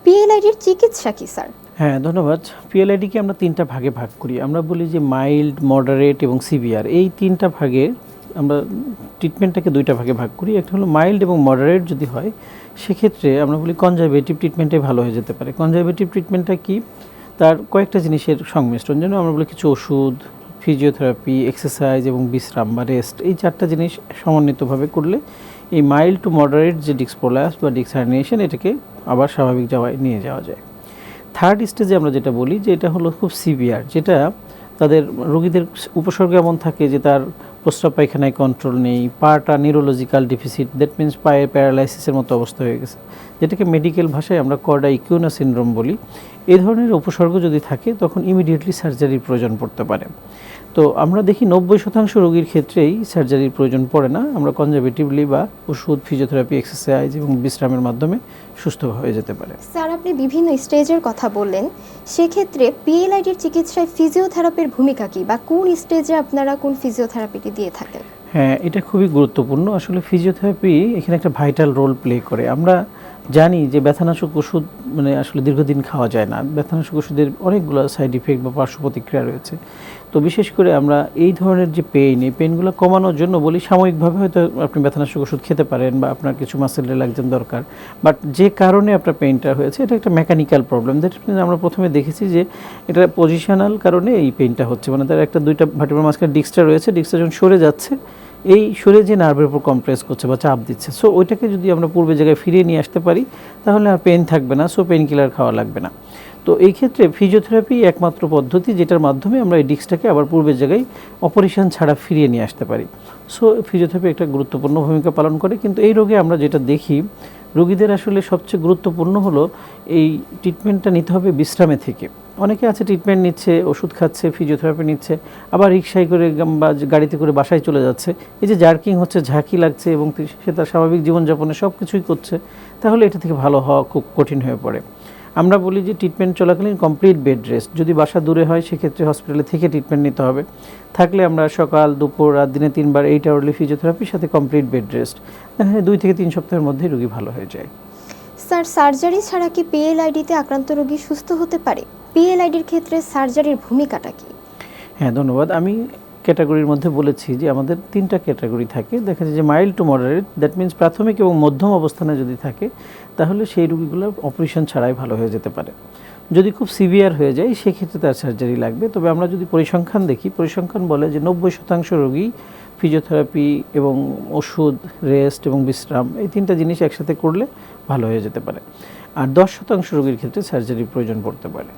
পিএলআইডির চিকিৎসা কি স্যার? হ্যাঁ, ধন্যবাদ। পিএলআইডিকে আমরা 3টা ভাগে ভাগ করি। আমরা বলি যে মাইল্ড, মডারেট এবং সিভিয়ার। এই 3টা ভাগে আমরা ট্রিটমেন্টটাকে 2টা ভাগে ভাগ করি। একটা হলো মাইল্ড এবং মডারেট যদি হয়, সেক্ষেত্রে আমরা বলি কনজারভেটিভ ট্রিটমেন্টে ভালো হয়ে যেতে পারে। কনজারভেটিভ ট্রিটমেন্টটা কি? তার কয়েকটা জিনিসের সংমিশ্রণ। যেন আমরা বলি কিছু ওষুধ, ফিজিওথেরাপি, এক্সারসাইজ এবং বিশ্রাম বা রেস্ট, এই 4টা জিনিস সমন্বিতভাবে করলে এই মাইল্ড টু মডারেট যে ডিস্ক প্রোল্যাপস বা ডিস্ক হার্নিয়েশন, এটাকে আবার স্বাভাবিক যাওয়ায় নিয়ে যাওয়া যায়। থার্ড স্টেজে আমরা যেটা বলি যে এটা হলো খুব সিভিয়ার, যেটা তাদের রোগীদের উপসর্গ এমন থাকে যে তার প্রস্রাব পায়খানায় কন্ট্রোল নেই, পাটা নিউরোলজিক্যাল ডিফিসিট, দ্যাট মিনস পায়ের প্যারালাইসিসের মতো অবস্থা হয়ে গেছে, যেটাকে মেডিকেল ভাষায় আমরা কর্ডা ইকিউনা সিনড্রোম বলি। এই ধরনের উপসর্গ যদি থাকে তখন ইমিডিয়েটলি সার্জারির প্রয়োজন পড়তে পারে। তো আমরা দেখি 90% রোগীর ক্ষেত্রেই সার্জারির প্রয়োজন পড়ে না। আমরা কনজারভেটিভলি বা ওষুধ, ফিজিওথেরাপি, এক্সারসাইজ এবং বিশ্রামের মাধ্যমে সুস্থ হয়ে যেতে পারে। স্যার, আপনি বিভিন্ন স্টেজের কথা বললেন, সেক্ষেত্রে পিএলআইডির চিকিৎসায় ফিজিওথেরাপির ভূমিকা কী, বা কোন স্টেজে আপনারা কোন ফিজিওথেরাপিটি দিয়ে থাকেন? হ্যাঁ, এটা খুবই গুরুত্বপূর্ণ। আসলে ফিজিওথেরাপি এখানে একটা ভাইটাল রোল প্লে করে। আমরা জানি যে ব্যথানাশক ওষুধ আসলে দীর্ঘদিন খাওয়া যায় না। ব্যথানাশক ওষুধের অনেকগুলো সাইড ইফেক্ট বা পার্শ্ব প্রতিক্রিয়া রয়েছে। তো বিশেষ করে আমরা এই ধরনের যে এই পেইনগুলো কমানোর জন্য বলি সাময়িকভাবে হয়তো আপনি ব্যথানাশক ওষুধ খেতে পারেন বা আপনার কিছু মাসেল রিল্যাক্সেশন দরকার, বাট যে কারণে আপনার পেইনটা হয়েছে এটা একটা মেকানিক্যাল প্রবলেম। দ্যাট মিনস আমরা প্রথমে দেখেছি যে এটা পজিশনাল কারণে এই পেইনটা হচ্ছে, তার একটা 2টা ভার্টিব্রাল মাঝখানে ডিস্কটা রয়েছে, ডিস্কটা যখন সরে যাচ্ছে, এই সরে যে নার্ভের উপর কম্প্রেস করছে বা চাপ দিচ্ছে, সো ওইটাকে যদি আমরা পূর্বের জায়গায় ফিরিয়ে নিয়ে আসতে পারি তাহলে আর পেন থাকবে না, সো পেন কিলার খাওয়া লাগবে না। তো এই ক্ষেত্রে ফিজিওথেরাপি একমাত্র পদ্ধতি যেটার মাধ্যমে আমরা এই ডিস্কটাকে আবার পূর্বের জায়গায় অপারেশন ছাড়া ফিরিয়ে নিয়ে আসতে পারি। সো ফিজিওথেরাপি একটা গুরুত্বপূর্ণ ভূমিকা পালন করে। কিন্তু এই রোগে আমরা যেটা দেখি, রোগীদের আসলে সবচেয়ে গুরুত্বপূর্ণ হলো এই ট্রিটমেন্টটা নিতে হবে বিশ্রামে থেকে। অনেকে আছে ট্রিটমেন্ট নিচ্ছে, ওষুধ খাচ্ছে, ফিজিওথেরাপি নিচ্ছে, আবার রিক্সায় করে বা গাড়িতে করে বাসায় চলে যাচ্ছে। এই যে জার্কিং হচ্ছে, ঝাঁকি লাগছে এবং সে তার স্বাভাবিক জীবনযাপনে সব কিছুই করছে, তাহলে এটা থেকে ভালো হওয়া খুব কঠিন হয়ে পড়ে। আমরা বলি যে ট্রিটমেন্ট চলাকালীন কমপ্লিট বেড রেস্ট। যদি বাসা দূরে হয় সেক্ষেত্রে হসপিটালে থেকে ট্রিটমেন্ট নিতে হবে। থাকলে আমরা সকাল, দুপুর, রাত, দিনে 3বার 8 আওয়ারলি ফিজিওথেরাপির সাথে কমপ্লিট বেড রেস্ট, 2 থেকে 3 সপ্তাহের মধ্যেই রোগী ভালো হয়ে যায়। স্যার, সার্জারি ছাড়া কি পিএলআইডিতে আক্রান্ত রোগী সুস্থ হতে পারে? পিএলআইডির ক্ষেত্রে সার্জারির ভূমিকাটা কী? হ্যাঁ, ধন্যবাদ। আমি ক্যাটাগরির মধ্যে বলেছি যে আমাদের 3টা ক্যাটাগরি থাকে। দেখা যায় যে mild to moderate, that means প্রাথমিক এবং মধ্যম অবস্থানে যদি থাকে তাহলে সেই রোগীগুলো অপারেশন ছাড়াই ভালো হয়ে যেতে পারে। যদি খুব সিভিয়ার হয়ে যায় সেক্ষেত্রে তার সার্জারি লাগবে। তবে আমরা যদি পরিসংখ্যান দেখি, পরিসংখ্যান বলে যে 90% রোগী ফিজিওথেরাপি এবং ওষুধ, রেস্ট এবং বিশ্রাম, এই 3টা জিনিস একসাথে করলে ভালো হয়ে যেতে পারে। আর 10% রোগীর ক্ষেত্রে সার্জারির প্রয়োজন পড়তে পারে।